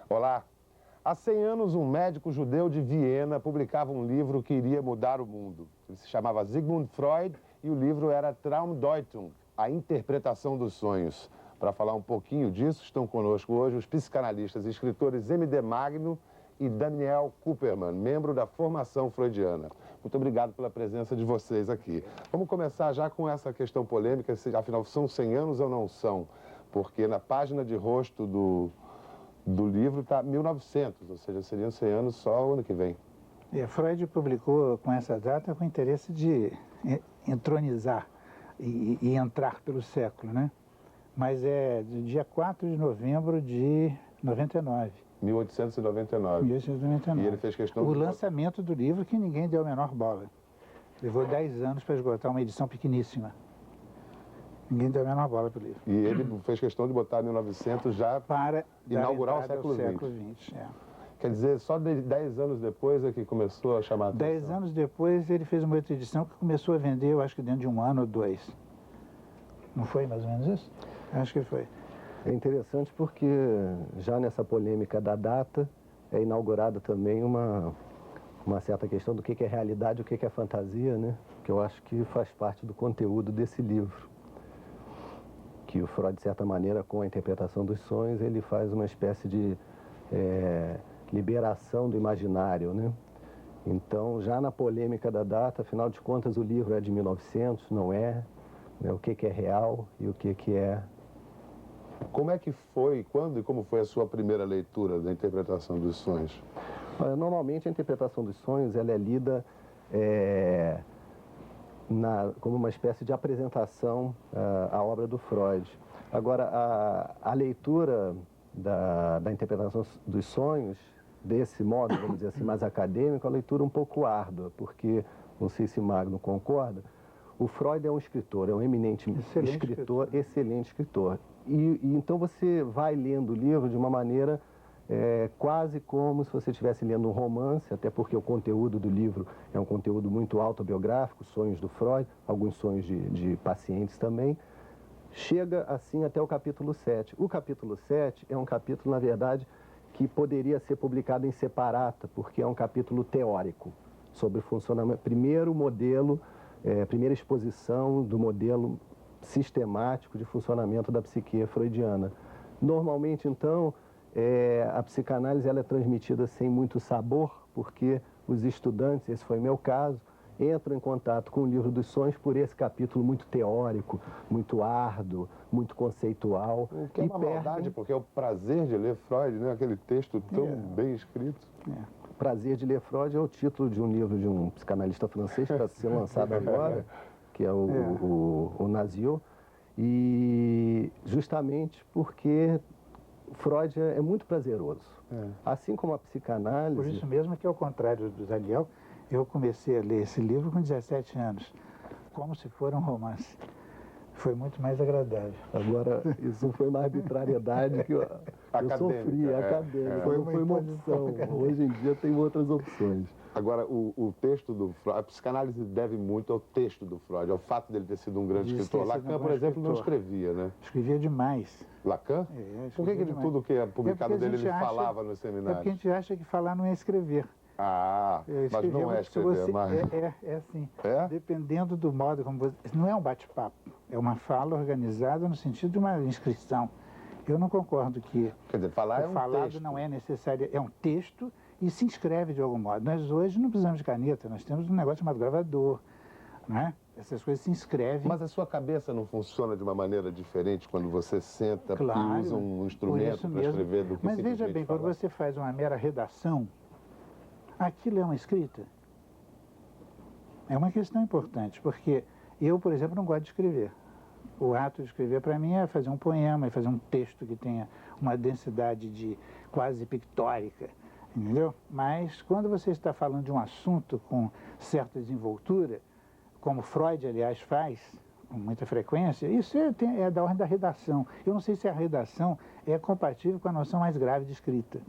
Olá. Há 100 anos, um médico judeu de Viena publicava um livro que iria mudar o mundo. Ele se chamava Sigmund Freud e o livro era Traumdeutung, a interpretação dos sonhos. Para falar um pouquinho disso, estão conosco hoje os psicanalistas e escritores M.D. Magno e Daniel Kuperman, membro da formação freudiana. Muito obrigado pela presença de vocês aqui. Vamos começar já com essa questão polêmica, se afinal são 100 anos ou não são, porque na página de rosto do livro está 1900, ou seja, seriam 100 anos só o ano que vem. Freud publicou com essa data com o interesse de entronizar e entrar pelo século, né? Mas é do dia 4 de novembro de 99. 1899. 1899. E ele fez questão o lançamento do livro que ninguém deu a menor bola. Levou 10 anos para esgotar uma edição pequeníssima. Ninguém deu a menor bola para o livro. E ele fez questão de botar 1900 já para inaugurar o século XX. Quer dizer, só 10 anos depois é que começou a chamar a atenção. 10 anos depois ele fez uma outra edição que começou a vender, eu acho que dentro de um ano ou dois. Não foi mais ou menos isso? Acho que foi. É interessante porque já nessa polêmica da data é inaugurada também uma certa questão do que é realidade e o que é fantasia, né? Que eu acho que faz parte do conteúdo desse livro. Que o Freud, de certa maneira, com a interpretação dos sonhos, ele faz uma espécie de liberação do imaginário, né? Então, já na polêmica da data, afinal de contas, o livro é de 1900, não é? Né? O que é real e o que é... Como é que foi, quando e como foi a sua primeira leitura da interpretação dos sonhos? Normalmente, a interpretação dos sonhos ela é lida como uma espécie de apresentação à obra do Freud. Agora, a leitura da interpretação dos sonhos, desse modo, vamos dizer assim, mais acadêmico, é uma leitura um pouco árdua, porque, não sei se Magno concorda, o Freud é um escritor, é um eminente escritor, excelente escritor. E então você vai lendo o livro de uma maneira quase como se você estivesse lendo um romance, até porque o conteúdo do livro é um conteúdo muito autobiográfico, sonhos do Freud, alguns sonhos de pacientes também. Chega assim até o capítulo 7. O capítulo 7 é um capítulo, na verdade, que poderia ser publicado em separata, porque é um capítulo teórico sobre o funcionamento. Primeiro modelo, primeira exposição do modelo sistemático de funcionamento da psique freudiana. Normalmente, então, a psicanálise ela é transmitida sem muito sabor, porque os estudantes, esse foi meu caso, entram em contato com o livro dos sonhos por esse capítulo muito teórico, muito árduo, muito conceitual. O que é uma maldade, porque é o prazer de ler Freud, né? Aquele texto tão bem escrito. O Prazer de Ler Freud é o título de um livro de um psicanalista francês que está sendo lançado agora, que é o Naziot, e justamente porque Freud é muito prazeroso. Assim como a psicanálise... Por isso mesmo que, ao contrário do Daniel, eu comecei a ler esse livro com 17 anos, como se fosse um romance. Foi muito mais agradável. Agora, isso foi uma arbitrariedade que eu sofri, acadêmica. Foi uma opção. Hoje em dia tem outras opções. Agora, o texto do Freud, a psicanálise deve muito ao texto do Freud, ao fato dele ter sido um grande escritor. Lacan, por exemplo, não escrevia, né? Escrevia demais. Lacan? Por que tudo que é publicado dele ele falava no seminário? É porque a gente acha que falar não é escrever. Mas não é escrever, mas... É assim. Dependendo do modo como você... Não é um bate-papo, é uma fala organizada no sentido de uma inscrição. Eu não concordo que... Quer dizer, falar é um falado texto. não é necessário, é um texto e se inscreve de algum modo. Nós hoje não precisamos de caneta, nós temos um negócio chamado gravador, né? Essas coisas se inscrevem. Mas a sua cabeça não funciona de uma maneira diferente quando você senta e usa um instrumento para escrever do que Mas veja bem, quando você faz uma mera redação, aquilo é uma escrita. É uma questão importante, porque eu, por exemplo, não gosto de escrever. O ato de escrever, para mim, é fazer um poema, é fazer um texto que tenha uma densidade quase pictórica, entendeu? Mas quando você está falando de um assunto com certa desenvoltura, como Freud, aliás, faz com muita frequência, isso é da ordem da redação. Eu não sei se a redação é compatível com a noção mais grave de escrita.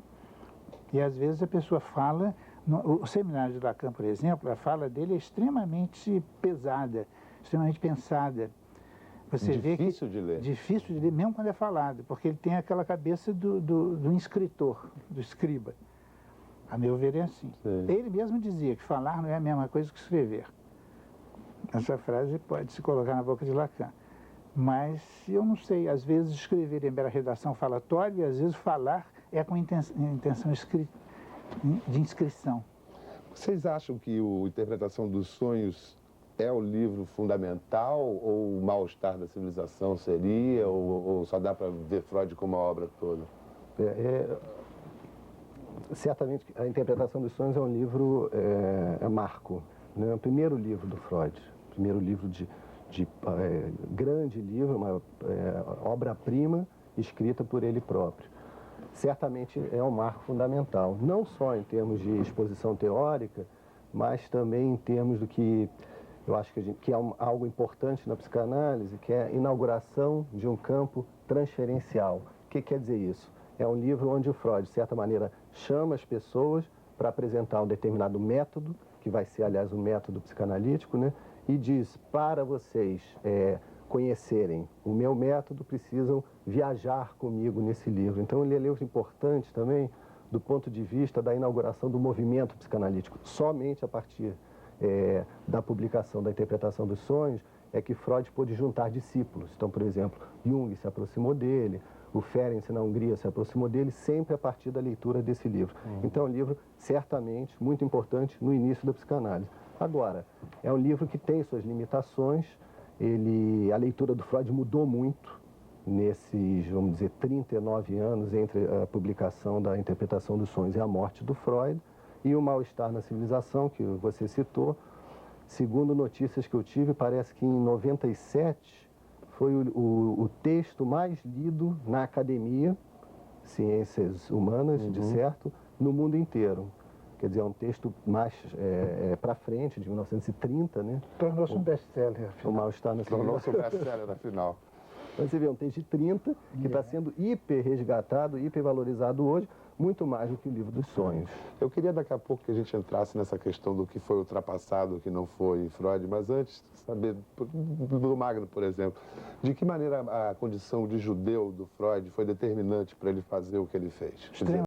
E às vezes a pessoa fala... O seminário de Lacan, por exemplo, a fala dele é extremamente pesada, extremamente pensada. Você vê que Difícil de ler. difícil de ler, mesmo quando é falado, porque ele tem aquela cabeça do escritor, do escriba. A meu ver é assim. Sim. Ele mesmo dizia que falar não é a mesma coisa que escrever. Essa frase pode se colocar na boca de Lacan. Mas eu não sei, às vezes escrever é mera redação falatória e às vezes falar é com intenção de inscrição. Vocês acham que o Interpretação dos Sonhos é o livro fundamental, ou o Mal-Estar da Civilização seria, ou só dá para ver Freud como a obra toda? Certamente, A Interpretação dos Sonhos é um livro marco, né? O primeiro livro do Freud, primeiro livro grande livro, uma obra-prima escrita por ele próprio. Certamente é um marco fundamental, não só em termos de exposição teórica, mas também em termos do que eu acho que é algo importante na psicanálise, que é a inauguração de um campo transferencial. O que quer dizer isso? É um livro onde o Freud, de certa maneira, chama as pessoas para apresentar um determinado método, que vai ser, aliás, um método psicanalítico, né? E diz, para vocês conhecerem o meu método, precisam viajar comigo nesse livro. Então, ele é um livro importante também do ponto de vista da inauguração do movimento psicanalítico. Somente a partir da publicação da Interpretação dos Sonhos é que Freud pôde juntar discípulos. Então, por exemplo, Jung se aproximou dele, o Ferenczi na Hungria se aproximou dele, sempre a partir da leitura desse livro. Então, é um livro certamente muito importante no início da psicanálise. Agora, é um livro que tem suas limitações. A leitura do Freud mudou muito nesses, vamos dizer, 39 anos entre a publicação da Interpretação dos Sonhos e a morte do Freud, e o Mal-Estar na Civilização, que você citou. Segundo notícias que eu tive, parece que em 97 foi o texto mais lido na academia, Ciências Humanas, de certo, no mundo inteiro. Quer dizer, é um texto mais para frente, de 1930, né? Tornou-se um best-seller. O Mal-Estar na Civilização. Tornou-se um best-seller, afinal. Mas você vê, um texto de 30 que está sendo hiper resgatado, hiper valorizado hoje, muito mais do que o Livro dos Sonhos. Eu queria daqui a pouco que a gente entrasse nessa questão do que foi ultrapassado, o que não foi Freud, mas antes saber do Magno, por exemplo, de que maneira a condição de judeu do Freud foi determinante para ele fazer o que ele fez? Quer dizer,